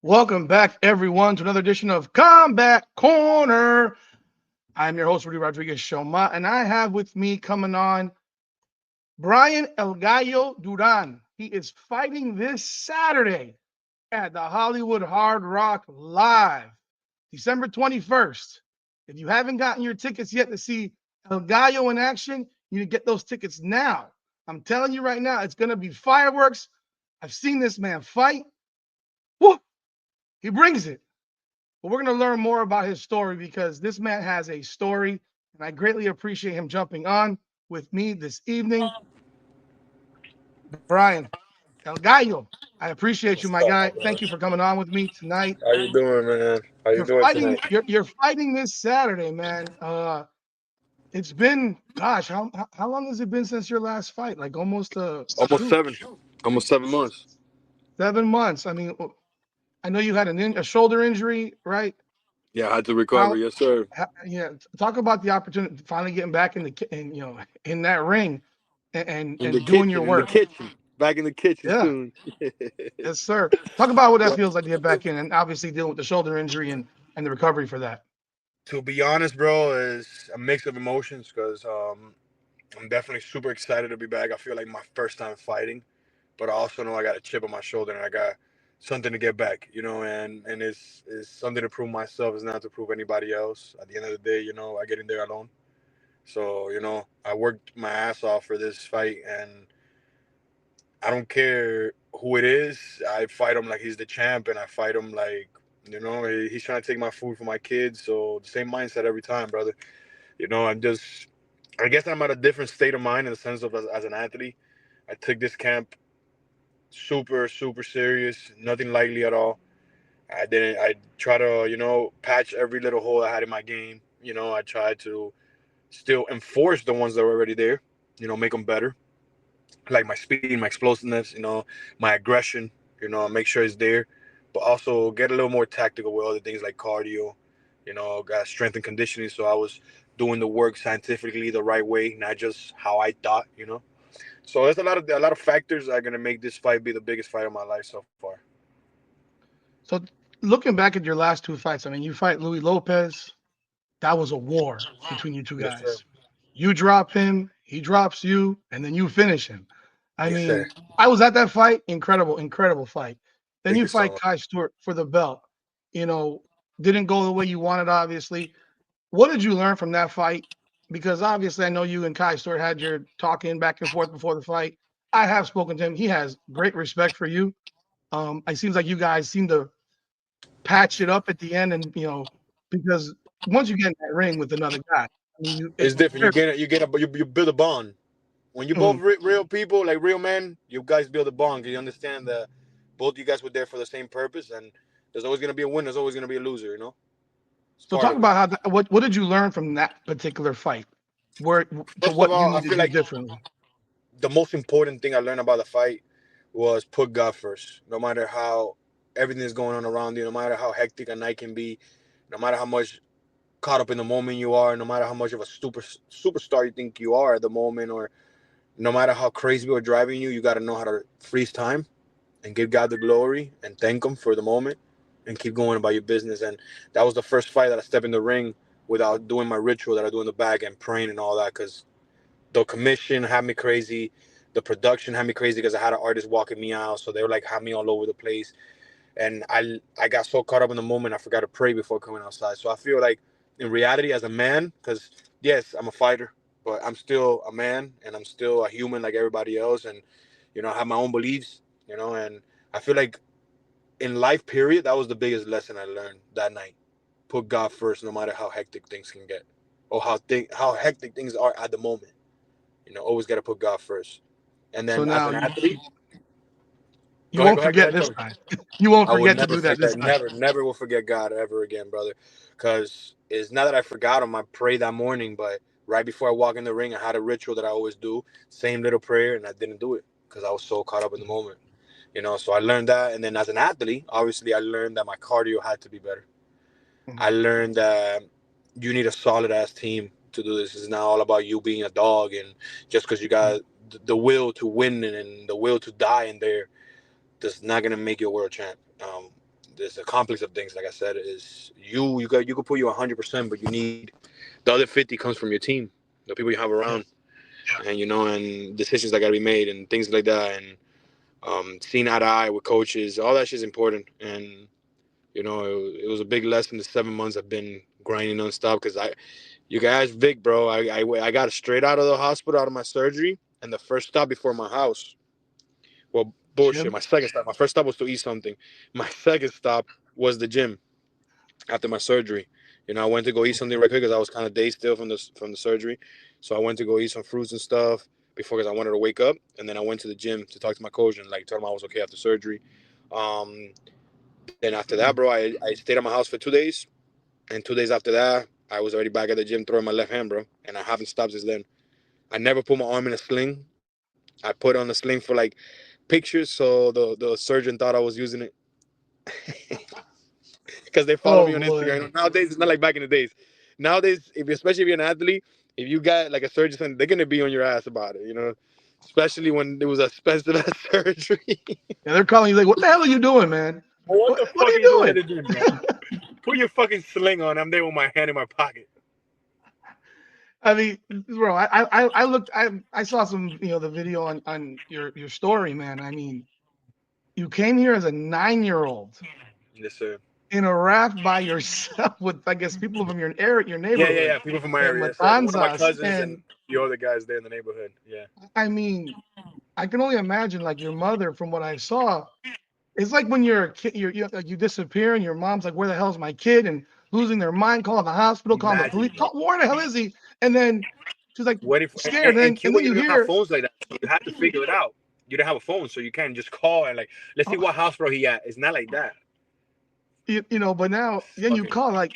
Welcome back, everyone, to another edition of Combat Corner. I'm your host, Rudy Rodriguez Shoma, and I have with me coming on Bryan El Gallo Duran. He is fighting this Saturday at the Hollywood Hard Rock Live, December 21st. If you haven't gotten your tickets yet to see El Gallo in action, you need to get those tickets now. I'm telling you right now, it's going to be fireworks. I've seen this man fight. Woo! He brings it. But we're going to learn more about his story because this man has a story, and I greatly appreciate him jumping on with me this evening. Bryan El Gallo, I appreciate you, What's my up, my guy. brother? Thank you for coming on with me tonight. How you doing, man? How you You're doing fighting. tonight? You're fighting this Saturday, man. It's been, gosh, how long has it been since your last fight? Like almost Almost shoot, 7 months. 7 months. I mean, I know you had a shoulder injury, right? Yeah, I had to recover. How Yes, sir. yeah, talk about the opportunity finally getting back in that ring and In the doing your kitchen, in the work. kitchen, back in the kitchen Yeah, soon. yes, sir. Talk about what that Well, feels like to get back in, and obviously dealing with the shoulder injury and the recovery for that. to be honest, bro, is a mix of emotions because I'm definitely super excited to be back. I feel like my first time fighting, but I also know I got a chip on my shoulder and I got something to get back, and it's something to prove myself. It's not to prove anybody else. At the end of the day, I get in there alone. So, I worked my ass off for this fight, and I don't care who it is. I fight him like he's the champ, and I fight him like, he's trying to take my food for my kids. So, the same mindset every time, brother. I guess I'm at a different state of mind in the sense of as an athlete. I took this camp super, super serious, nothing lightly at all. I try to, patch every little hole I had in my game. I tried to still enforce the ones that were already there, make them better, like my speed, my explosiveness, my aggression, make sure it's there, but also get a little more tactical with other things like cardio, got strength and conditioning. So I was doing the work scientifically the right way, not just how I thought. So there's a lot of factors that are gonna make this fight be the biggest fight of my life so far. So, looking back at your last two fights, I mean, you fight Louis Lopez. That was a war between you two Yes, sir. guys. You drop him, he drops you, and then you finish him. I Yes, sir. mean, I was at that fight. Incredible, incredible fight. Then Thank you you so fight much. Kai Stewart for the belt. You know, didn't go the way you wanted, obviously. What did you learn from that fight? Because obviously, I know you and Kai Stewart had your talking back and forth before the fight. I have spoken to him. He has great respect for you. It seems like you guys seem to patch it up at the end, and because once you get in that ring with another guy, I mean, It's different. You build a bond when you both Mhm. real people, like real men. You guys build a bond. You understand that both you guys were there for the same purpose, and there's always gonna be a win. There's always gonna be a loser. It's So part talk of it. about what did you learn from that particular fight, where to First of what you all, I need to feel do like differently. the most important thing I learned about the fight was put God first. No matter how everything is going on around you, no matter how hectic a night can be, no matter how much caught up in the moment you are, no matter how much of a superstar you think you are at the moment, or no matter how crazy people are driving you, you got to know how to freeze time and give God the glory and thank Him for the moment and keep going about your business. And that was the first fight that I stepped in the ring without doing my ritual that I do in the back and praying and all that, because the commission had me crazy. The production had me crazy because I had an artist walking me out. So they were like, had me all over the place. And I got so caught up in the moment, I forgot to pray before coming outside. So I feel like in reality, as a man, because yes, I'm a fighter, but I'm still a man and I'm still a human like everybody else. And, I have my own beliefs, and I feel like in life, period, that was the biggest lesson I learned that night. Put God first, no matter how hectic things can get or how hectic things are at the moment. Always got to put God first. And So then as now an athlete, you go won't ahead, go forget ahead, this tell me. time. You won't I will forget to never do that this forget, time. never will forget God ever again, brother. Because it's not that I forgot him. I prayed that morning, but right before I walk in the ring, I had a ritual that I always do, same little prayer, and I didn't do it because I was so caught up in the moment. So I learned that, and then as an athlete, obviously, I learned that my cardio had to be better. I Mhm. learned that you need a solid ass team to do this. It's not all about you being a dog and just because you got the will to win and the will to die in there, that's not gonna make you a world champ. there's a complex of things. Like I said, is you could put you 100%, but you need the other 50 comes from your team, the people you have Yeah. around, and and decisions that got to be made and things like that, and seeing eye to eye with coaches, all that shit's important. And it was a big lesson. The 7 months I've been grinding nonstop because you guys, Vic, bro, I got straight out of the hospital, out of my surgery, and the first stop before my house. Well, bullshit. Gym. My second stop. My first stop was to eat something. My second stop was the gym after my surgery. I went to go eat something right quick because I was kind of dazed still from the surgery. So I went to go eat some fruits and stuff before because I wanted to wake up, and then I went to the gym to talk to my coach and like tell him I was okay after surgery. Um, then after that, bro, I stayed at my house for 2 days, and 2 days after that, I was already back at the gym throwing my left hand, bro, and I haven't stopped since then. I never put my arm in a sling. I put on the sling for like pictures, so the surgeon thought I was using it because they follow Oh me on Instagram. boy. Nowadays, it's not like back in the days. Nowadays, especially if you're an athlete, if you got like a surgeon, they're gonna be on your ass about it. Especially when it was a specialized surgery. Yeah, they're calling you like, what the hell are you doing, man? What What the What are fuck are you you doing at doing? the gym, bro? Put your fucking sling on. I'm there with my hand in my pocket. I mean, bro, I looked, I saw some, the video on your story, man. I mean, you came here as a 9-year-old Yes, sir. in a raft by yourself with, I guess, people from your area, your Yeah, yeah, neighborhood, yeah. People from my and area. Yes, sir. One of my Matanzas, cousins and and the other guys there in the neighborhood. Yeah. I mean, I can only imagine like your mother, from what I saw. It's like when you're a kid, like you disappear, and your mom's like, "Where the hell is my kid?" and losing their mind, calling the hospital, calling the Imagine, police. bro. Where the hell is he? And then she's like Waiting for scared, in and Cuba, then you you don't have hear, phones like that. So you have to figure it out. You don't have a phone, so you can't just call and like, let's see oh, what hospital he at. It's not like that. But now It's then you fucking. call like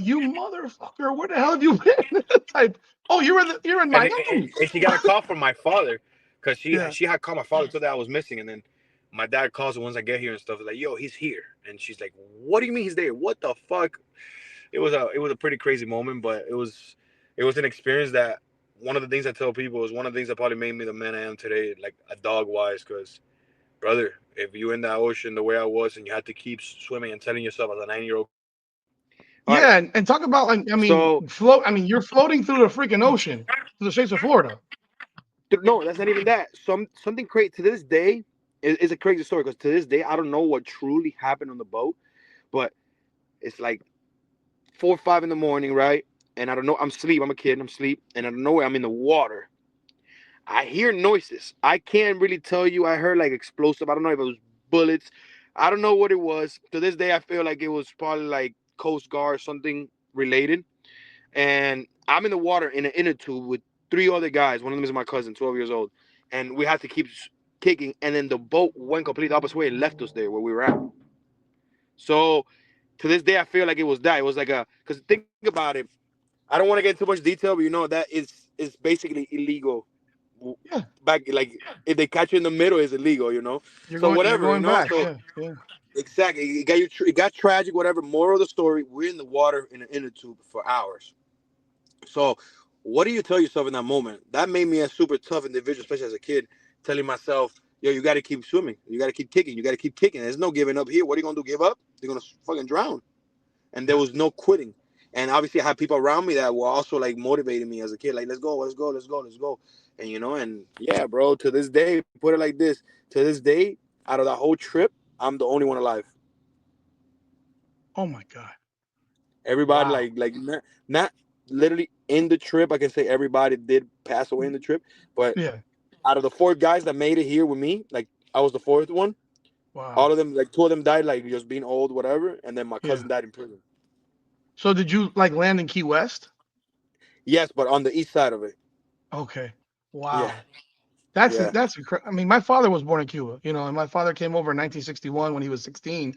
you motherfucker, where the hell have you been? Type, oh, you're in And, Miami. and she got a call from my father because she Yeah, she had called my father told that I was missing, and then my dad calls her once I get here and stuff. Like, yo, he's here, and she's like, what do you mean he's there? What the fuck? It was a pretty crazy moment, but it was an experience that one of the things I tell people is one of the things that probably made me the man I am today, like a dog wise, because brother, if you in that ocean the way I was and you had to keep swimming and telling yourself as a 9-year-old, all right, yeah, and talk about like, I mean, so float. I mean, you're floating through the freaking ocean to the states of Florida. no, that's not even that. Something crazy to this day is a crazy story because to this day I don't know what truly happened on the boat, but it's like 4 or 5 in the morning, right? And I don't know. I'm asleep. I'm a kid. I'm asleep, and I don't know where I'm in the water. I hear noises. I can't really tell you. I heard like explosive. I don't know if it was bullets. I don't know what it was. To this day, I feel like it was probably like Coast Guard or something related. And I'm in the water in an inner tube with 3 other guys. One of them is my cousin, 12 years old. And we had to keep kicking. And then the boat went completely opposite way and left us there where we were at. So to this day, I feel like it was that. It was like because think about it. I don't want to get into too much detail, but that is basically illegal. Yeah, Back like if they catch you in the middle, it's illegal. So you're whatever, going back. So Yeah, yeah. exactly, it got tragic. Whatever. Moral of the story: we're in the water in an inner tube for hours. So, what do you tell yourself in that moment? That made me a super tough individual, especially as a kid, telling myself, yo, you got to keep swimming. You got to keep kicking. You got to keep kicking. There's no giving up here. What are you going to do? Give up? You're going to fucking drown. And there Yeah. was no quitting. And obviously, I had people around me that were also like motivating me as a kid. Like, let's go, let's go, let's go, let's go. And, and yeah, bro, to this day, put it like this, to this day, out of that whole trip, I'm the only one alive. Oh my God. Everybody Wow. like not literally in the trip. I can say everybody did pass away in the trip, but Yeah. out of the 4 guys that made it here with me, like I was the fourth one. All Wow. of them, like 2 of them died, like just being old, whatever, and then my Yeah. cousin died in prison. So did you like land in Key West? Yes, but on the east side of it. Okay. Yeah, Wow. That's yeah. that's incredible. I mean, my father was born in Cuba, and my father came over in 1961 when he was 16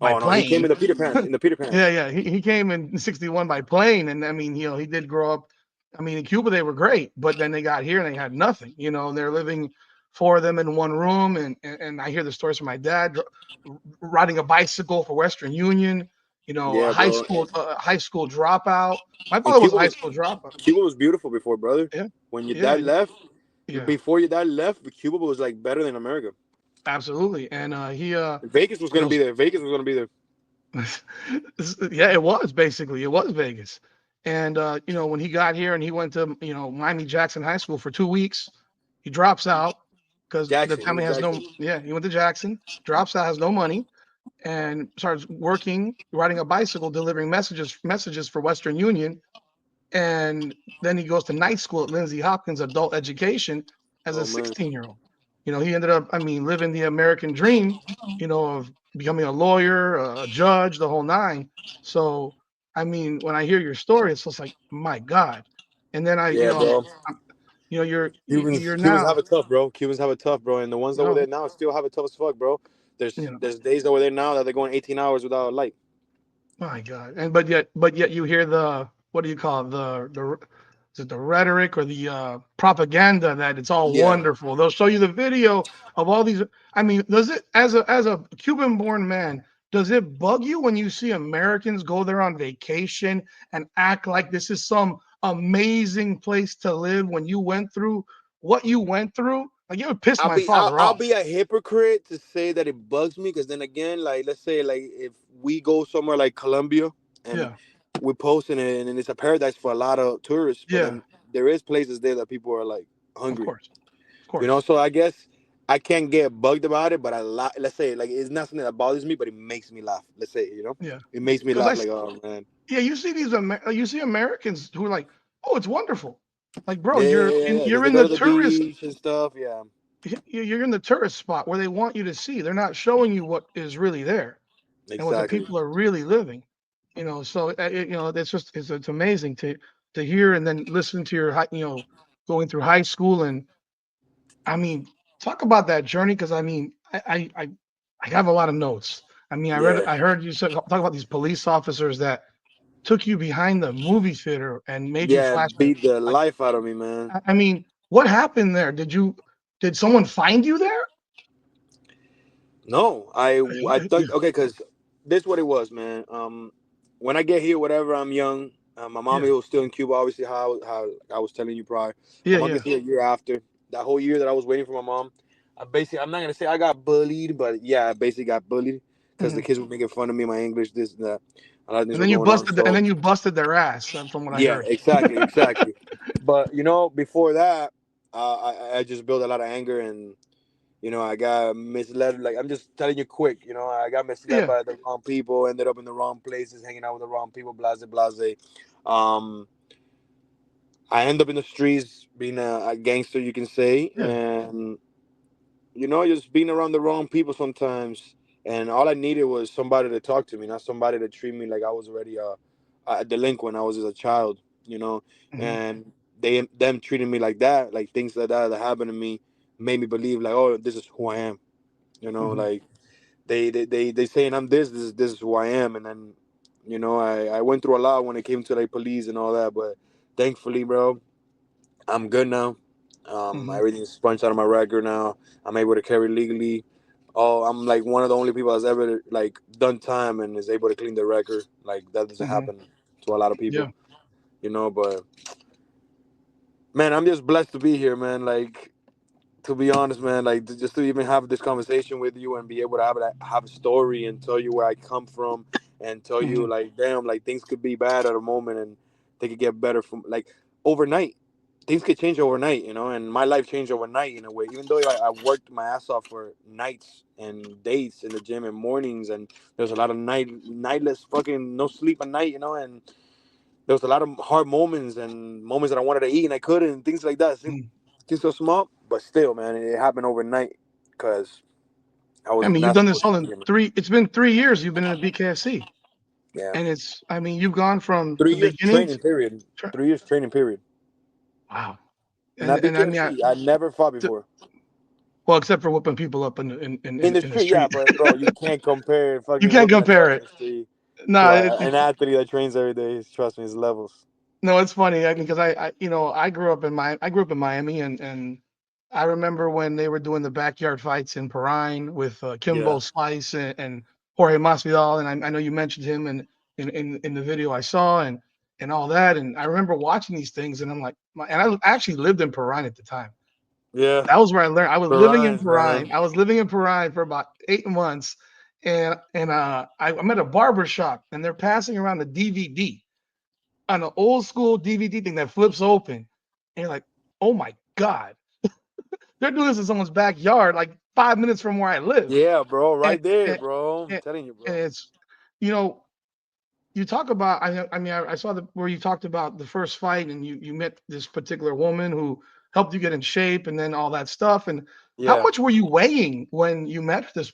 by Oh no, he came in plane. the Peter Pan. In the Peter Pan. Yeah, yeah. He came in 61 by plane, and I mean, he did grow up. I mean, in Cuba they were great, but then they got here and they had nothing. They're living, 4 of them in one room, and I hear the stories from my dad riding a bicycle for Western Union. A Yeah, high bro. school high school dropout. My And father was a high school dropout. Cuba was beautiful before, brother. Yeah, When your yeah, dad left, yeah. before your dad left, Cuba was like better than America. Absolutely. And he Vegas was you gonna know be there. Vegas was gonna be there. Yeah, it was basically it was Vegas. And when he got here and he went to Miami Jackson High School for 2 weeks, he drops out because the Jackson. He family was has Jackson. no. Yeah, he went to Jackson, drops out, has no money, and starts working, riding a bicycle, delivering messages for Western Union. And then he goes to night school at Lindsay Hopkins Adult Education as a Oh man. 16-year-old. He ended up, living the American dream, of becoming a lawyer, a judge, the whole nine. So, when I hear your story, it's just like, my God. And then Yeah, bro. I'm- you're Cubans you're Cubans have now, it tough, bro. Cubans have it tough, bro. And the ones over oh, there now still have it tough as fuck, bro. you know, There's days over there now that they're going 18 hours without a light. my God. And but yet you hear the, what do you call it? The is it the rhetoric or the propaganda that it's all Yeah. wonderful. They'll show you the video of all these. Does it, as a Cuban born man, does it bug you when you see Americans go there on vacation and act like this is some amazing place to live when you went through what you went through? Like, it would piss I'll my be I'll, father I'll off. be a hypocrite to say that it bugs me because then again, like let's say like if we go somewhere like Colombia and Yeah, we're posting it and it's a paradise for a lot of tourists, but yeah, then there is places there that people are like of hungry, course, of course. So I guess I can't get bugged about it, but let's say like it's not something that bothers me, but it makes me laugh. Let's say Yeah, it makes me because laugh like oh man. yeah, you see Americans who are like, "Oh, it's wonderful." Like, bro, Yeah, yeah, yeah, yeah. Because you're they in go the to the tourist beach and stuff. Yeah, you're in the tourist spot where they want you to see. They're not showing you what is really there and what the exactly. people are really living. So it's amazing to hear and then listen to your going through high school. And I mean, talk about that journey, because I have a lot of notes. Yeah, I heard you talk about these police officers that took you behind the movie theater and made you yeah. flashback. Beat the Like, life out of me, man. what happened there? Did someone find you there? No, I Yeah, thought okay, because this what it was, man. When I get here, whatever, I'm young. My mom yeah, was still in Cuba, obviously. How I was telling you prior. My yeah, mom yeah. gets here a year after. That whole year that I was waiting for my mom, I'm not gonna say I got bullied, but yeah, I basically got bullied because the Mhm. kids were making fun of me, my English, this and that. A lot of things And were then you going on. busted, and So then you busted their ass, from what I yeah, heard. exactly, exactly. But before that, I just built a lot of anger and I got misled. Like I'm just telling you quick. I got misled Yeah, by the wrong people. Ended up in the wrong places, hanging out with the wrong people. Blase, blase. Um, I end up in the streets, being a gangster, you can say, yeah. and just being around the wrong people sometimes. And all I needed was somebody to talk to me, not somebody to treat me like I was already a delinquent. I was as a child, Hmm. and them treating me like that, like things like that happened to me, made me believe like, oh, this is who I am. Hmm. Like they saying I'm this is who I am, and then I went through a lot when it came to like police and all that, but thankfully, bro, I'm good now. Hmm. Everything's punched out of my record now. I'm able to carry legally. Oh, I'm like one of the only people that's ever like done time and is able to clean the record. Like that doesn't Hmm. happen to a lot of Yeah. people, But man, I'm just blessed to be here, man. Like to be honest, man, like just to even have this conversation with you and be able to have a story and tell you where I come from and tell you Hmm. like, damn, like things could be bad at a moment and they could get better from like overnight. Things could change overnight, and my life changed overnight in a way. Even though I worked my ass off for nights and days in the gym and mornings, and there's a lot of nightless fucking no sleep at night, and there was a lot of hard moments and moments that I wanted to eat and I couldn't and things like that. Hmm. Seems so small, but still, man, it happened overnight because I was You've not done this supposed to all be in here, man. three. It's been 3 years you've been in the BKFC, Yeah, and you've gone from three the years beginning training period. to, 3 years training period. wow. And at And BKFC, I never fought t- before. well, except for whooping people up In the in the street, yeah, street. but bro, you can't compare You fucking can't whipping a compare truck in it. the street No, to it, an athlete that trains every day. Trust me, it's levels. no, it's funny. Because I grew up in Miami, and I remember when they were doing the backyard fights in Bryan with Yeah, Kimbo Slice and Jorge Masvidal, and I know you mentioned him in the video I saw, and all that. And I remember watching these things, and I'm like, and I actually lived in Bryan at the time. yeah, That was where I learned. I was the living in Ryans, Bryan. man. I was living in Bryan for about 8 months, I'm at a barber shop, and they're passing around the DVD on an old school DVD thing that flips open, and you're like, oh my god, they're doing this in someone's backyard, like 5 minutes from where I live, Yeah, bro, and right there, and, bro. I'm and, telling you, and bro. it's you know you talk about I saw where you talked about the first fight and you met this particular woman who helped you get in shape and then all that stuff. And how Yeah, much were you weighing when you met this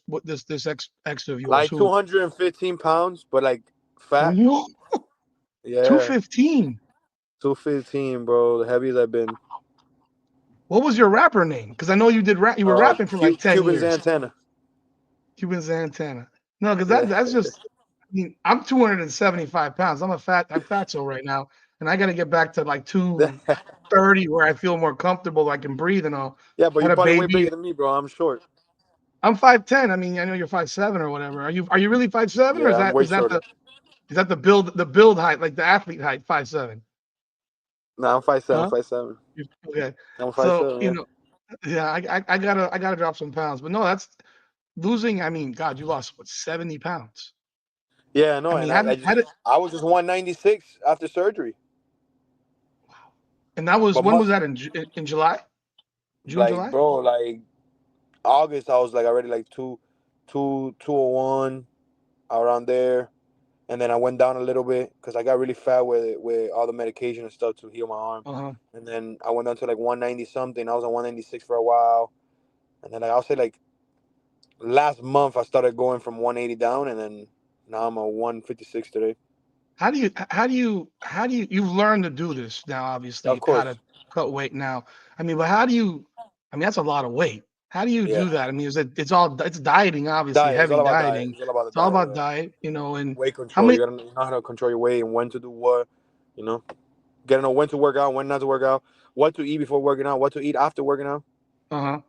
ex of yours like who 215 pounds, but like fat. you Yeah, 215? 215, bro. The heaviest I've been. What was your rapper name? Because I know you were rapping for like 10 Cuban's years. antenna. Cuban Santana. No, because Yeah. that's just I mean, I'm 275 pounds. I'm fatso right now, and I got to get back to like 230 where I feel more comfortable, I can breathe and all. Yeah, but I you're had a probably way baby. bigger than me, bro. I'm short. I'm 5'10". I mean, I know you're 5'7" or whatever. Are you really 5'7", or Yeah, I'm way shorter. is that the build height, like the athlete height, 5'7"? Nah, I'm 5'7", Huh? 5'7". Okay. I'm five So, seven. Yeah. yeah, I gotta drop some pounds. But no, that's losing. I mean, God, you lost what, 70 pounds? Yeah, I no, mean, and how I did how just did I was just 196 after surgery. and that was But when was that in July? June, like, July? bro, like August, I was like already like 201 around there, and then I went down a little bit because I got really fat with all the medication and stuff to heal my arm, Uh-huh. and then I went down to like 190 something. I was on 196 for a while, and then like I'll say like last month I started going from 180 down, and then now I'm at 156 today. You've learned to do this now, Of obviously, how to course, cut weight now. I mean, but how do you, I mean, that's a lot of weight. How do you yeah. do that? I mean, it's dieting, obviously, Diet. It's all heavy about diet. dieting. It's all about the It's all diet. about Yeah. diet, and Weight how control. many, You gotta know how to control your weight and when to do what. You know, gotta know when to work out, when not to work out, what to eat before working out, what to eat after working out. uh-huh.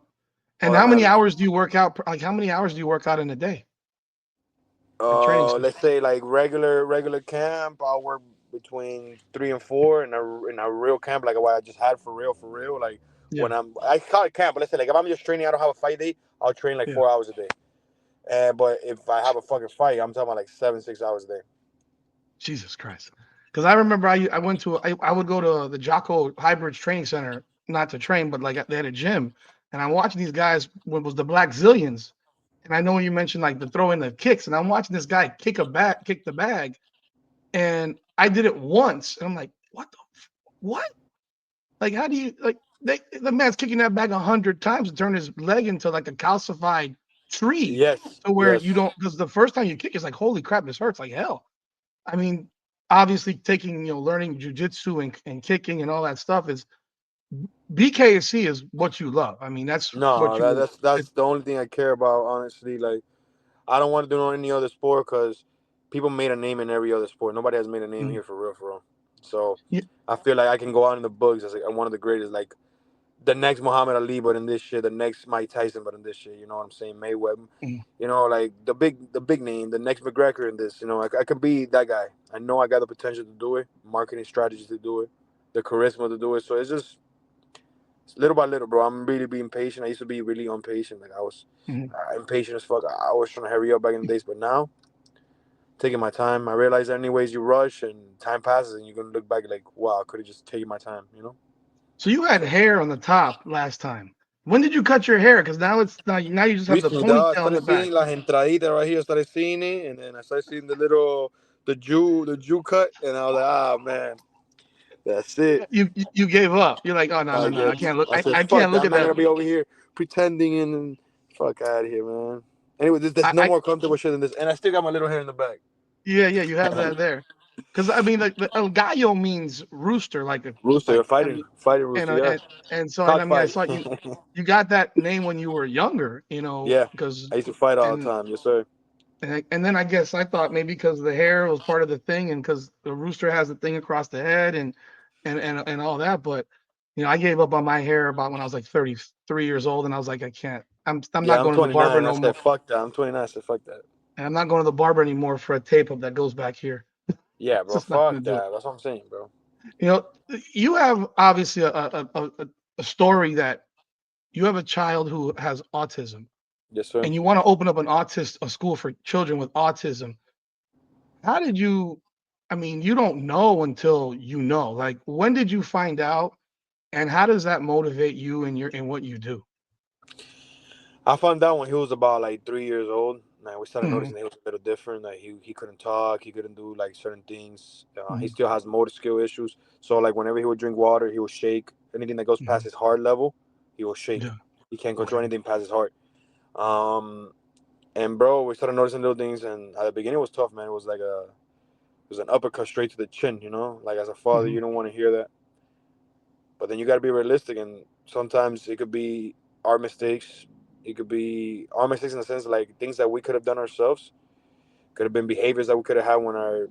All And that how many matters. hours do you work out? Like, how many hours do you work out in a day? Like training Let's session? say like regular camp. I'll work between 3 and 4, and a real camp like what I just had for real. Like Yeah, when I call it camp, but let's say like if I'm just training, I don't have a fight day. I'll train like yeah. 4 hours a day. But if I have a fucking fight, I'm talking about like 7, 6 hours a day. Jesus Christ. Because I remember I would go to the Jocko Hybrids Training Center, not to train, but like they had a gym, and I'm watching these guys. What was the Black Zillions? And I know you mentioned like the throw in the kicks, and I'm watching this guy kick the bag, and I did it once, and I'm like, what? Like, how do you like? The man's kicking that bag 100 times and turn his leg into like a calcified tree, Yes, to where yes. you don't, because the first time you kick, it's like, holy crap, this hurts like hell. I mean, obviously taking, learning jujitsu and kicking and all that stuff is BKFC is what you love. I mean, that's No, what you. that's the only thing I care about, honestly. Like, I don't want to do any other sport because people made a name in every other sport. Nobody has made a name Mm, here for real, for real. So yeah, I feel like I can go out in the books as like one of the greatest, like the next Muhammad Ali, but in this shit, the next Mike Tyson, but in this shit. You know what I'm saying? Mayweather. mm, You know, like the big name, the next McGregor in this. You know, I could be that guy. I know I got the potential to do it, marketing strategies to do it, the charisma to do it. So it's just little by little, bro. I'm really being patient. I used to be really impatient. Like I was mm. impatient as fuck. I was trying to hurry up back in the days, but now taking my time. I realize that anyways you rush and time passes, and you're gonna look back like, wow, I could have just taken my time. You know. So you had So hair on the top last time. When did you cut your hair? Because now you just have the recently, dog, I ponytail on the started back. seeing las entraditas right here. I started seeing it, and then I started seeing the Jew cut, and I was like, ah man, that's it. You gave up. You're like, oh, no, no, I no, I get. can't look. I said, I fuck can't that. look I'm at not that. gonna be over here pretending and fuck out of here, man. Anyway, there's I, no I more comfortable shit than this, and I still got my little hair in the back. Yeah, you have that there. Because I mean, like the El Gallo means rooster, Rooster, like I fighting, mean, fighting and rooster, uh, yeah. and so I mean, I Cockfight. saw you got that name when you were younger, Yeah, because I used to fight all the and time. Yes, sir. and then I guess I thought maybe because the hair was part of the thing, and because the rooster has the thing across the head and all that, but I gave up on my hair about when I was like 33 years old, and I was like, I can't. I'm Yeah, not I'm going to the barber 29. I no more, said fuck that. I'm 29. I said fuck that. and I'm not going to the barber anymore for a tape up that goes back here. Yeah, It's bro. just not going Fuck to do it. that. That's what I'm saying, bro. You know, you have obviously a story that you have a child who has autism, Yes, sir. and you want to open up a school for children with autism. How did you? I mean, you don't know until you know. Like, when did you find out, and how does that motivate you in what you do? I found out when he was about like 3 years old. And we started Hmm. noticing that he was a little different. Like he couldn't talk, he couldn't do like certain things. He Hmm. still has motor skill issues. So like whenever he would drink water, he would shake. Anything that goes past Hmm. his heart level, he will shake. Yeah. He can't control Okay. anything past his heart. Um, and bro, we started noticing little things. And at the beginning, it was tough, man. It was an uppercut straight to the chin. You know, like as a father, Hmm. you don't want to hear that. But then you got to be realistic, and sometimes it could be our mistakes. It could be our mistakes in the sense like things that we could have done ourselves. Could have been behaviors that we could have had when our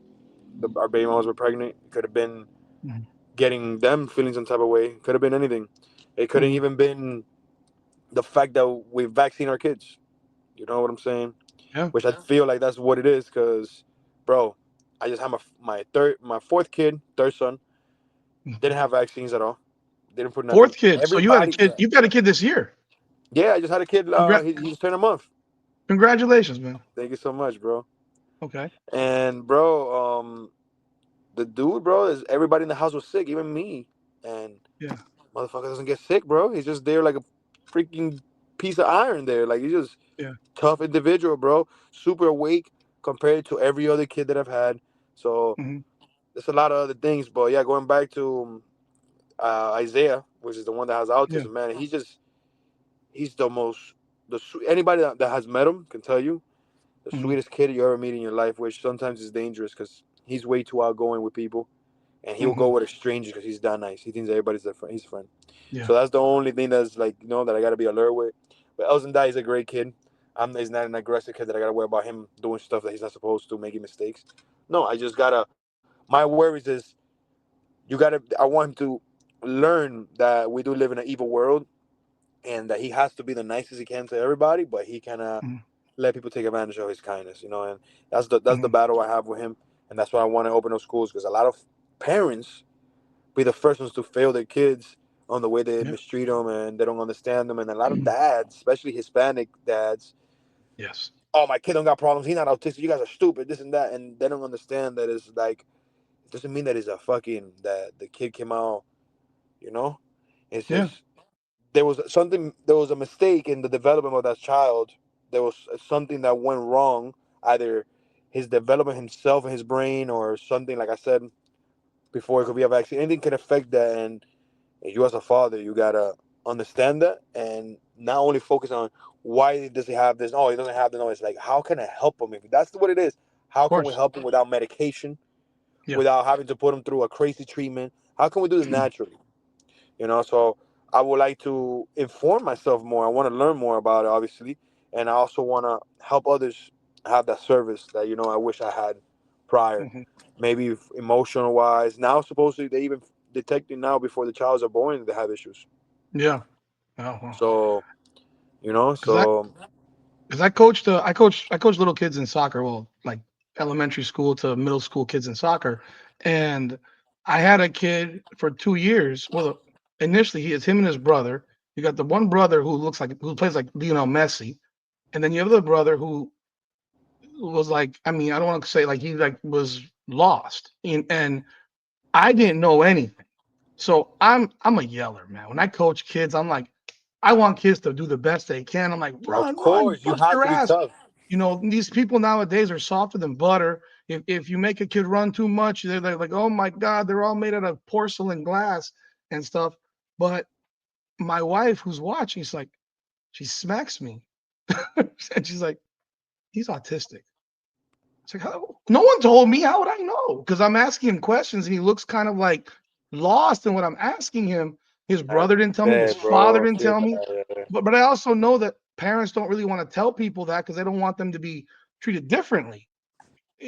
baby moms were pregnant. It could have been Hmm. getting them feeling some type of way. Could have been anything. It could have Hmm. even been the fact that we vaccine our kids. You know what I'm saying? Yeah. Which I feel like that's what it is. Cause, bro, I just had my fourth kid, third son, Mhm. didn't have vaccines at all. Didn't put nothing. Fourth kid. So you had a Everybody, kid. You got a kid this year. yeah, I just had a kid. Congra- He just turned a month. Congratulations, man. Thank you so much, bro. Okay. And bro, the dude, bro, is everybody in the house was sick, even me. And Yeah. motherfucker doesn't get sick, bro. He's just there like a freaking piece of iron there. Like he's just Yeah. tough individual, bro. Super awake compared to every other kid that I've had. So Hmm. there's a lot of other things, but yeah, going back to Isaiah, which is the one that has Yeah. autism, man. He's the most anybody that has met him can tell you the Hmm. sweetest kid you ever meet in your life, which sometimes is dangerous because he's way too outgoing with people, and he'll Hmm. go with a stranger because he's that nice. He thinks everybody's their friend. He's a friend. Yeah. So that's the only thing that's like that I gotta be alert with. But else than that, he's a great kid. He's not an aggressive kid that I gotta worry about him doing stuff that he's not supposed to, making mistakes. No, I just gotta. My worries is you gotta. I want him to learn that we do live in an evil world, and that he has to be the nicest he can to everybody, but he cannot Hmm. let people take advantage of his kindness, and that's the Hmm. battle I have with him, and that's why I want to open up schools because a lot of parents be the first ones to fail their kids on the way they Yeah. mistreat them and they don't understand them, and a lot of dads, especially Hispanic dads, Yes. oh my kid don't got problems, he's not autistic, you guys are stupid, this and that, and they don't understand that it's like it doesn't mean that it's a fucking that the kid came out, you know, it's Yeah. just there was a mistake in the development of that child. There was something that went wrong, either his development himself in his brain or something, like I said before. It could be a vaccine, anything can affect that, and you as a father, you gotta understand that and not only focus on why does he have this, oh he doesn't have this, no, it's like how can I help him? If that's what it is, Of how can we course. help him without medication, Yeah. without having to put him through a crazy treatment? How can we do this naturally? So I would like to inform myself more. I want to learn more about it, obviously, and I also want to help others have that service that I wish I had prior, Hmm. maybe emotional wise. Now supposedly they even detect it now before the childs are born they have issues. Yeah. Oh well. So Because I so because I coached little kids in soccer. Well, like elementary school to middle school kids in soccer, and I had a kid for 2 years. Well, initially it's him and his brother. You got the one brother who plays like Lionel Messi, and then you have the brother who was like, I mean, I don't want to say like he like was lost, and I didn't know anything. So I'm a yeller, man. When I coach kids, I'm like, I want kids to do the best they can. I'm like, of run, course you bust have your to be ass. tough. These people nowadays are softer than butter. If you make a kid run too much, they're like, oh my God, they're all made out of porcelain glass and stuff. But my wife, who's watching, she's like, she smacks me. And she's like, he's autistic. It's like, no one told me. How would I know? Because I'm asking him questions and he looks kind of like lost in what I'm asking him. His I brother didn't tell me. His bet, father bro. I didn't feel tell me. that. But I also know that parents don't really want to tell people that because they don't want them to be treated differently,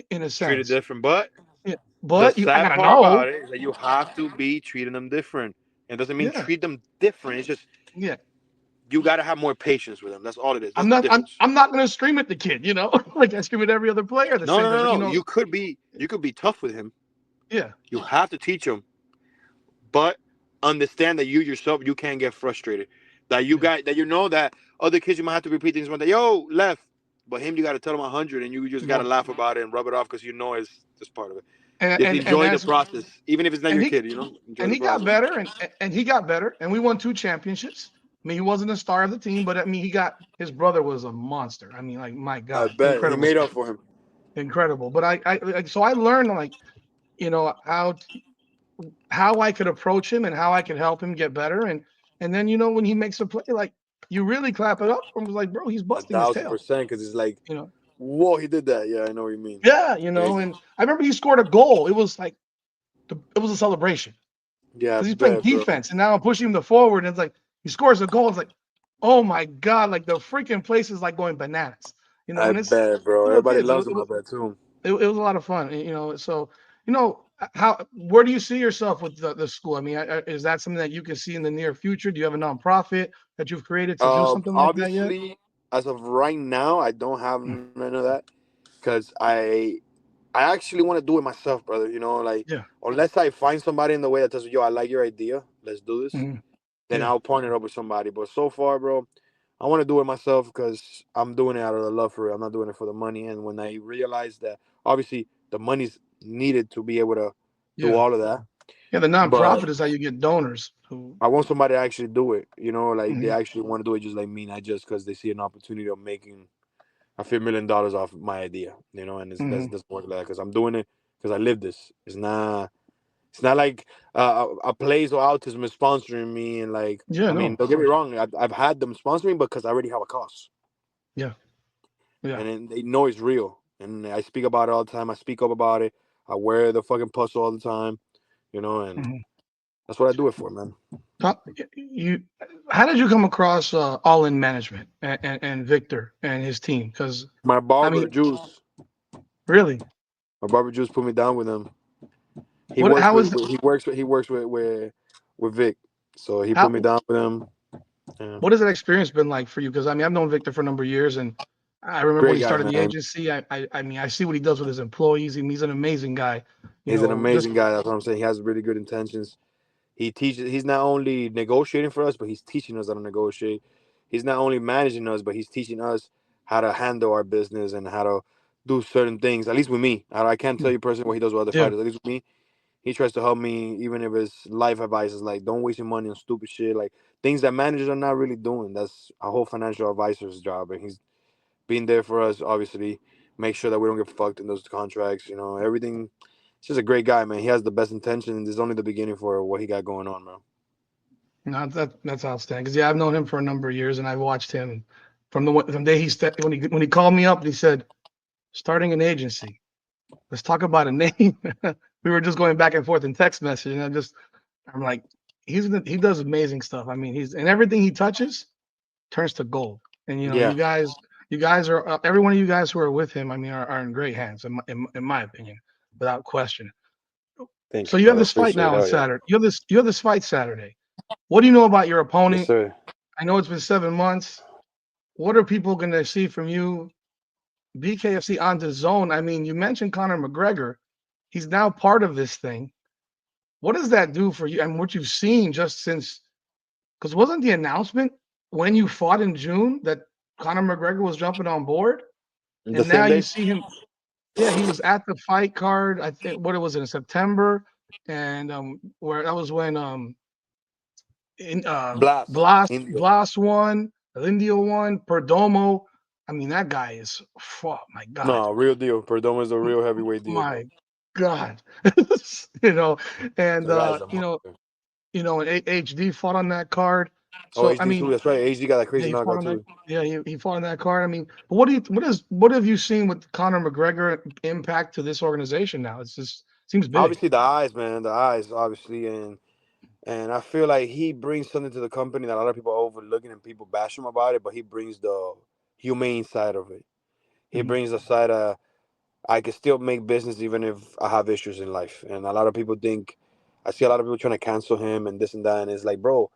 in a Treated sense. different, but Yeah. the But I sad gotta part know. about it is that you have to be treating them different. It doesn't mean Yeah. treat them different. It's just Yeah. you got to have more patience with them. That's all it is. I'm That's the not. I'm. difference. I'm not gonna scream at the kid. Like I scream at every other player. The No, same. no, no, no. You know. You could be tough with him. Yeah. You have to teach him, but understand that you yourself you can't get frustrated. That you Yeah. got that you know that other kids you might have to repeat things one day. Yo, left. But him, you got to tell him 100, and you just got to Yeah. laugh about it and rub it off because it's just part of it. And Just and enjoy the that's process, even if it's not and your he kid. Enjoy and the he got process. better and he got better and we won 2 championships. I mean, he wasn't a star of the team, but I mean, he got his brother was a monster. I mean, like my I God, bet he incredible made up stuff, for him. incredible. But so I learned like how I could approach him and how I could help him get better. And then when he makes a play, like you really clap it up for him. It was like, bro, he's A busting his thousand tail. percent, because it's like, You know, whoa, he did that. Yeah, I know what you mean. yeah, Crazy. and I remember he scored a goal. It was like it was a celebration Yeah, I because he's playing bet, bro. defense, and now I'm pushing him to forward, and it's like he scores a goal. It's like, oh my god, like the freaking place is like going bananas. I And it's bet, bro. little Everybody kids. loves him. I bet too. It was a lot of fun. So how where do you see yourself with the school? I mean, is that something that you can see in the near future? Do you have a nonprofit that you've created to do something like that yet? Obviously, as of right now, I don't have Mm. none of that because I actually want to do it myself, brother. Like, Yeah. unless I find somebody in the way that says, "Yo, I like your idea. Let's do this," Mhm. then Yeah. I'll partner up with somebody. But so far, bro, I want to do it myself because I'm doing it out of the love for it. I'm not doing it for the money. And when I realized that, obviously, the money's needed to be able to do Yeah. all of that, Yeah. The but nonprofit is how you get donors who. I want somebody to actually do it. Like they Mhm. actually want to do it just like me, not just because they see an opportunity of making a few $1 million off my idea. And Mhm. that's work like that because I'm doing it because I live this. It's not like a place or autism is sponsoring me and like. Yeah. I No. mean, Of don't get me course. wrong. I've had them sponsor me because I already have a cause, Yeah. Yeah. and then they know it's real. And I speak about it all the time. I speak up about it. I wear the fucking puzzle all the time. And Mhm. that's what I do it for, man. You, how did you come across All In Management and Victor and his team? Because My I barber mean, Juice, really, my barber Juice put me down with him. He what? works How with is with Vic, so he put me how? down with him. Yeah. What has that experience been like for you? Because I mean, I've known Victor for a number of years, and I remember when Great he guy, started the man. agency. I mean, I see what he does with his employees, and he's an amazing guy. He's an Just amazing guy. That's what I'm saying. He has really good intentions. He teaches. He's not only negotiating for us, but he's teaching us how to negotiate. He's not only managing us, but he's teaching us how to handle our business and how to do certain things. At least with me, I can't tell you personally what he does with other yeah, fighters. At least with me, he tries to help me, even if it's life advice is like, don't waste your money on stupid shit, like things that managers are not really doing. That's a whole financial advisor's job, and he's being there for us. Obviously, make sure that we don't get fucked in those contracts. Everything. He's just a great guy, man. He has the best intentions. This is only the beginning for what he got going on, bro. no, that's outstanding. Because yeah, I've known him for a number of years, and I watched him from the day when he called me up and he said, starting an agency. Let's talk about a name. We were just going back and forth in text message, and I'm like, he does amazing stuff. I mean, he's and everything he touches turns to gold. And Yeah. you guys are every one of you guys who are with him. I mean, are in great hands, in my opinion, without question. Thank So you, you have brother. this fight Appreciate it. now on Hell yeah. Saturday. You have this fight Saturday. What do you know about your Yes, opponent? sir. I know it's been 7 months. What are people going to see from you? BKFC on the zone. I mean, you mentioned Conor McGregor. He's now part of this thing. What does that do for you and what you've seen just since? Because wasn't the announcement when you fought in June that Conor McGregor was jumping on board, The and now same you day? see him? Yeah, he was at the fight card. I think what it was in September, and where that was when in Blast. Indio. Blas won, Indio won, Perdomo. I mean, that guy is. Oh my God, No, real deal. Perdomo is a real heavyweight deal, my bro. God, you know, and The guy's a monster. And HD fought on that card. Oh, So I HD too. mean, That's right. HD got that yeah, crazy he fought knockout on that. too. Yeah, he fought on that card. I mean, but what have you seen with Conor McGregor impact to this organization now? It's just seems big. Obviously, the eyes, man. The eyes, obviously, and I feel like he brings something to the company that a lot of people are overlooking and people bash him about it. But he brings the humane side of it. He Mhm, brings the side of I can still make business even if I have issues in life. And a lot of people think I see a lot of people trying to cancel him and this and that. And it's like, bro,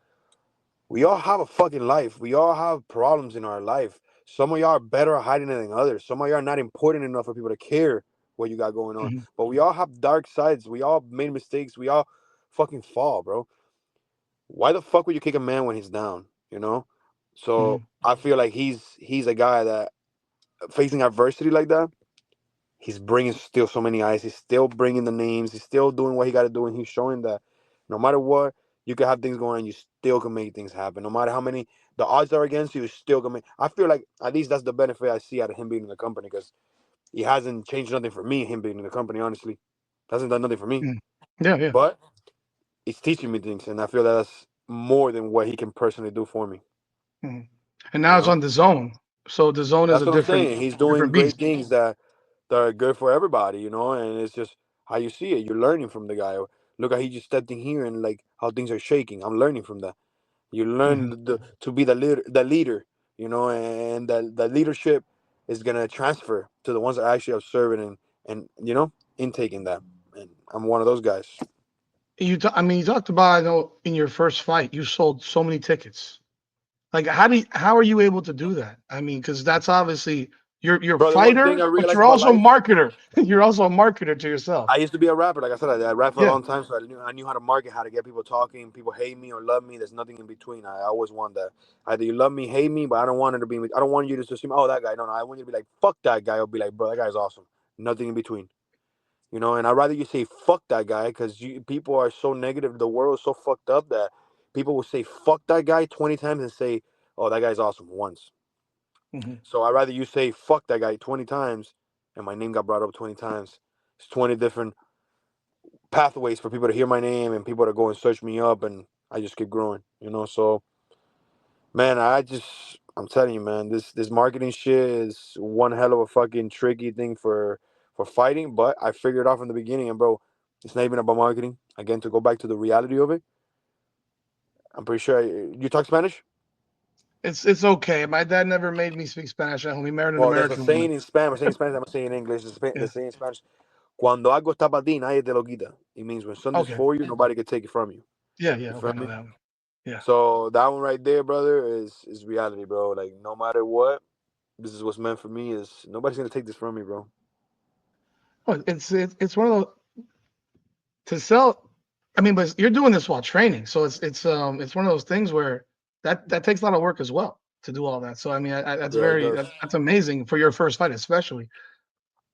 we all have a fucking life. We all have problems in our life. Some of y'all are better at hiding it than others. Some of y'all are not important enough for people to care what you got going on. mhm, But we all have dark sides. We all made mistakes. We all fucking fall, bro. Why the fuck would you kick a man when he's down? You know? So Mhm. I feel like he's a guy that facing adversity like that, he's bringing still so many eyes. He's still bringing the names. He's still doing what he got to do, and he's showing that no matter what, you can have things going on. You still can make things happen. No matter how many the odds are against you, you still can make. I feel like at least that's the benefit I see out of him being in the company because he hasn't changed nothing for me. Him being in the company, honestly, hasn't done nothing for me. Mm. Yeah, yeah. But it's teaching me things, and I feel that's more than what he can personally do for me. Mhm. And now You it's know, on the zone. So the zone is that's a what I'm saying. He's doing different great beast. things that are good for everybody. You know, and it's just how you see it. You're learning from the guy. Look how he just stepped in here and like how things are shaking. I'm learning from that. You learn Mhm. to be the leader. You know, and the leadership is gonna transfer to the ones that are actually observing and you know intaking that. And I'm one of those guys. I mean, you talked about, I know, in your first fight, you sold so many tickets. Like, how are you able to do that? I mean, because that's obviously you're a Brother, one thing fighter, I but realized you're about also a life. marketer. You're also a marketer to yourself. I used to be a rapper, like I said, I rapped for a Yeah. long time, so I knew how to market, how to get people talking. People hate me or love me. There's nothing in between. I always want that. Either you love me, hate me, but I don't want it to be. I don't want you to just assume, oh, that guy. No, no. I want you to be like, fuck that guy, or be like, bro, that guy's awesome. Nothing in between. You know, and I'd rather you say fuck that guy because people are so negative. The world is so fucked up that people will say fuck that guy 20 times and say, oh, that guy's awesome once. Hmm. So I'd rather you say fuck that guy 20 times and my name got brought up 20 times. It's 20 different pathways for people to hear my name and people to go and search me up, and I just keep growing, you know. So man, I'm telling you, man, this marketing shit is one hell of a fucking tricky thing for fighting. But I figured it out from the beginning, and bro, it's not even about marketing. Again, to go back to the reality of it, I'm pretty sure you talk Spanish. It's okay. My dad never made me speak Spanish at home. He married an Well, there's a American woman. saying in Spanish. I'm saying in Spanish. I'm saying in English. The Yeah. saying in Spanish: "Cuando algo está para ti, nadie te lo quita." It means when something's Okay. for you, nobody can take it from you. Yeah, You yeah. Okay, feel I know me? that one. Yeah. So that one right there, brother, is reality, bro. Like no matter what, this is what's meant for me. Is nobody's gonna take this from me, bro. Well, it's one of those to sell. I mean, but you're doing this while training, so it's one of those things where that takes a lot of work as well to do all that. So I mean, that's Yeah, it very does. that's amazing for your first fight, especially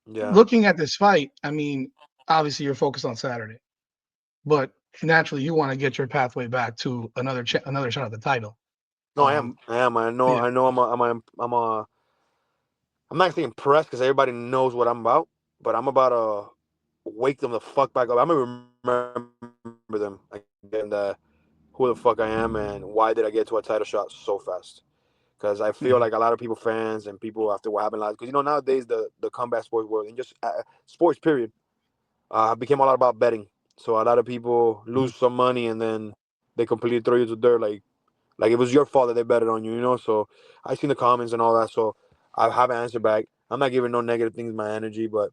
Yeah. looking at this fight. I mean, obviously you're focused on Saturday, but naturally you want to get your pathway back to another shot at the title. No, I am. I am. I know. Yeah, I know. I'm not saying impressed because everybody knows what I'm about, but I'm about to wake them the fuck back up. I'm gonna remember them again. Who the fuck I am and why did I get to a title shot so fast? Because I feel like a mhm, lot of people, fans and people after what happened last, because nowadays the combat sports world and just sports period became a lot about betting. So a lot of people mhm, lose some money and then they completely throw you to dirt like it was your fault that they betted on you, you know. So I seen the comments and all that. So I have an answer back. I'm not giving no negative things my energy, but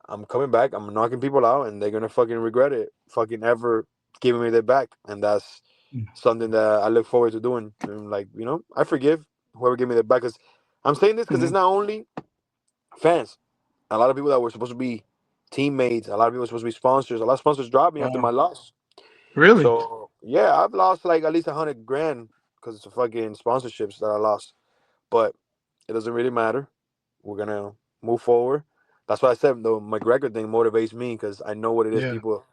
I'm coming back. I'm knocking people out, and they're gonna fucking regret it, fucking ever giving me their back. And that's mhm, something that I look forward to doing. And like I forgive whoever gave me their back. Cause I'm saying this because it's mhm. not only fans. A lot of people that were supposed to be teammates. A lot of people were supposed to be sponsors. A lot of sponsors dropped me after my Wow, loss. really? So yeah, I've lost like at least 100 grand because it's fucking sponsorships that I lost. But it doesn't really matter. We're gonna move forward. That's why I said the McGregor thing motivates me because I know what it is Yeah, people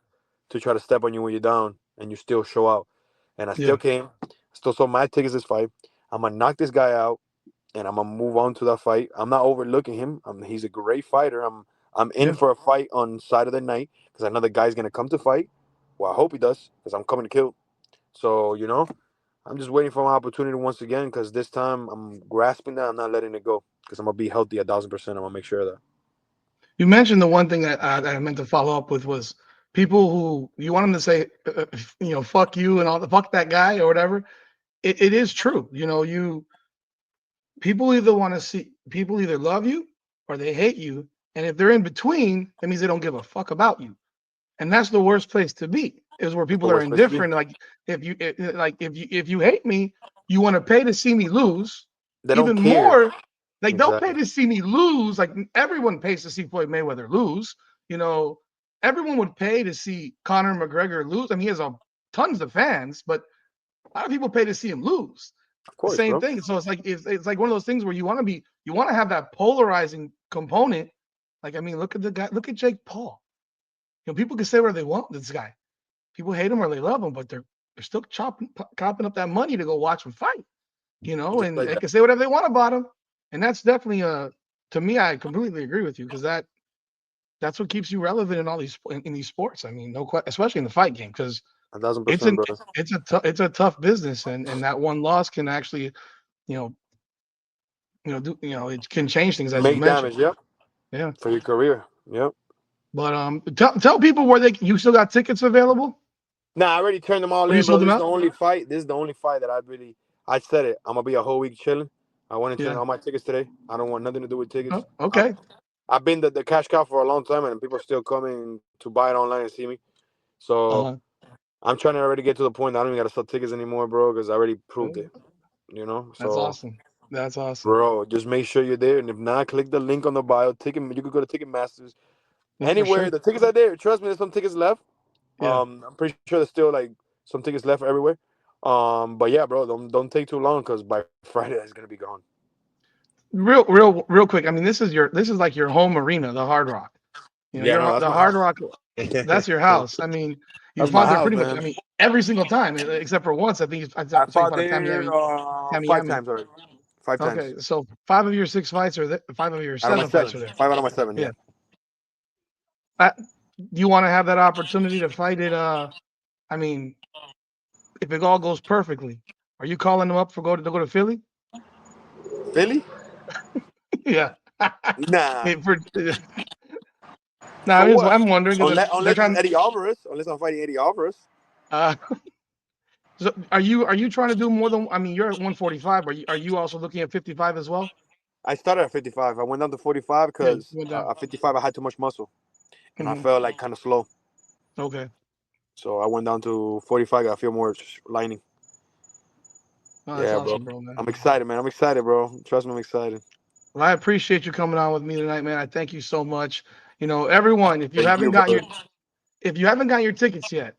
to try to step on you when you're down and you still show out. And I still yeah, came, still sold my tickets this fight. I'm gonna knock this guy out and I'm gonna move on to that fight. I'm not overlooking him. He's a great fighter. I'm in yeah. for a fight on Saturday night because I know the guy's gonna come to fight. Well, I hope he does because I'm coming to kill. So I'm just waiting for my opportunity once again because this time I'm grasping that. I'm not letting it go because I'm gonna be healthy 1,000%. I'm gonna make sure of that. You mentioned the one thing that I meant to follow up with was people who you want them to say, fuck you and all the fuck that guy or whatever. It is true. People either love you or they hate you, and if they're in between, that means they don't give a fuck about you, and that's the worst place to be. Is where That's the people are worst place to be. indifferent. Like if you hate me, you want to pay to see me lose. They don't Even care. more, like they'll pay Exactly. to see me lose. Like everyone pays to see Floyd Mayweather lose. You know, everyone would pay to see Conor McGregor lose. I mean, he has tons of fans, but a lot of people pay to see him lose. Of The course, same bro. thing. So it's like one of those things where you want to have that polarizing component. Like, I mean, look at the guy, look at Jake Paul. People can say where they want this guy. People hate him or they love him, but they're still copping up that money to go watch him fight. Just And like they that. can say whatever they want about him. And that's definitely to me, I completely agree with you, because that's what keeps you relevant in all these in these sports. I mean, especially in the fight game, because it's 1,000%, an brother. it's a tough business, and that one loss can actually, you know, it can change things, as you Make mentioned. damage, yep, Yeah. for your career. Yep. But tell people where you still got tickets available, Nah, I already turned them all or you in, bro. sold them This is out? the only fight. This is the only fight that I said it. I'm gonna be a whole week chilling. I went and turned Yeah. all my tickets today. I don't want nothing to do with tickets. Oh, okay. I've been the cash cow for a long time, and people still coming to buy it online and see me. So Uh-huh. I'm trying to already get to the point that I don't even gotta sell tickets anymore, bro, because I already proved it. That's So, awesome. That's awesome. bro, just make sure you're there, and if not, click the link on the bio. Ticket. You could go to Ticketmasters. Yeah, for Anywhere. sure. The tickets are there. Trust me, there's some tickets left. Yeah. I'm pretty sure there's still like some tickets left everywhere. But yeah, bro, don't take too long because by Friday it's gonna be gone. Real quick. I mean, this is like your home arena, the Hard Rock. Yeah, no, that's The my Hard house. Rock. That's your house. I mean, you That's my fought there house, pretty much. man. I mean, every single time, except for once. I I saw you fought fought at there five Tamiami. times already. Five Okay, times so 5 of your 6 fights are there. 5 of your 7 fights are there. 5 out of my 7. Yeah. Yeah. Do you want to have that opportunity to fight it? I mean, if it all goes perfectly, are you calling them up to go to Philly? Philly? Yeah. Nah. For no, For what? I'm wondering because they're Unless it's trying. Eddie Alvarez. Unless I'm fighting Eddie Alvarez. Uh, so are you trying to do more than? I mean, you're at 145. Are you also looking at 55 as well? I started at 55. I went down to 45 Yeah, you because went down. at 55 I had too much muscle and I Hmm. felt like kind of slow. Okay. So I went down to 45. I feel more lining. Oh, that's Yeah, bro. awesome, bro, man. I'm excited, man. I'm excited, bro. Trust me, I'm excited. Well, I appreciate you coming on with me tonight, man. I thank you so much. Everyone, if you Thank haven't you, got brother. your tickets yet,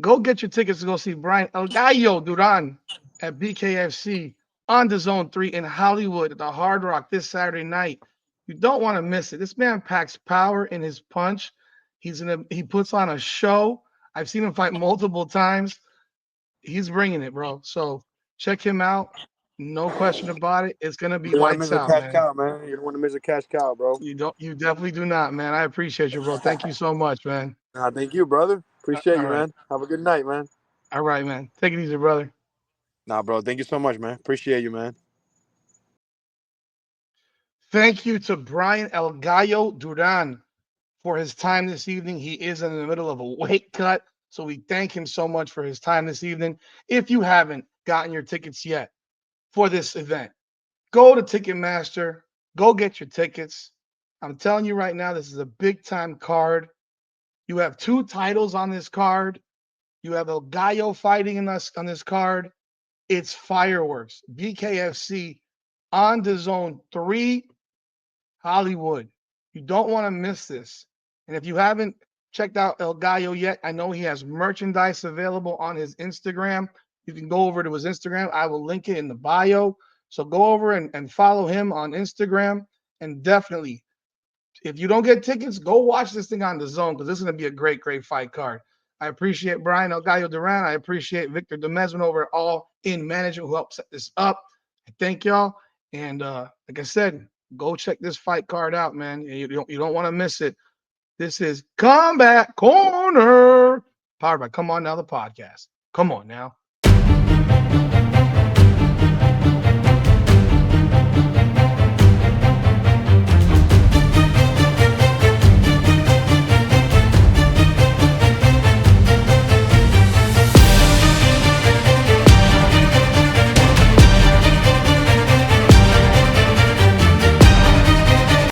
go get your tickets to go see Bryan El Gallo Duran at BKFC on the Zone 3 in Hollywood at the Hard Rock this Saturday night. You don't want to miss it. This man packs power in his punch. He puts on a show. I've seen him fight multiple times. He's bringing it, bro. So check him out. No question about it. It's gonna You be don't want to lights miss a out, cash man. cow, man. You don't want to miss a cash cow, bro. You definitely do not, man. I appreciate you, bro. Thank you so much, man. Nah, thank you, brother. Appreciate All you, right. man. Have a good night, man. All right, man. Take it easy, brother. Nah, bro. Thank you so much, man. Appreciate you, man. Thank you to Bryan El Gallo Duran for his time this evening. He is in the middle of a weight cut, so we thank him so much for his time this evening. If you haven't gotten your tickets yet for this event, go to Ticketmaster, go get your tickets. I'm telling you right now, this is a big time card. You have 2 titles on this card. You have El Gallo fighting in us on this card. It's fireworks. BKFC on the Zone 3 Hollywood. You don't want to miss this. And if you haven't checked out El Gallo yet, I know he has merchandise available on his Instagram. You can go over to his Instagram. I will link it in the bio. So go over and follow him on Instagram. And definitely, if you don't get tickets, go watch this thing on the Zone, because this is going to be a great, great fight card. I appreciate Bryan El Gallo Duran. I appreciate Victor Demesman over at All In Management who helped set this up. I thank y'all. And like I said, go check this fight card out, man. You don't want to miss it. This is Combat Corner, powered by Come On Now, the podcast. Come on now.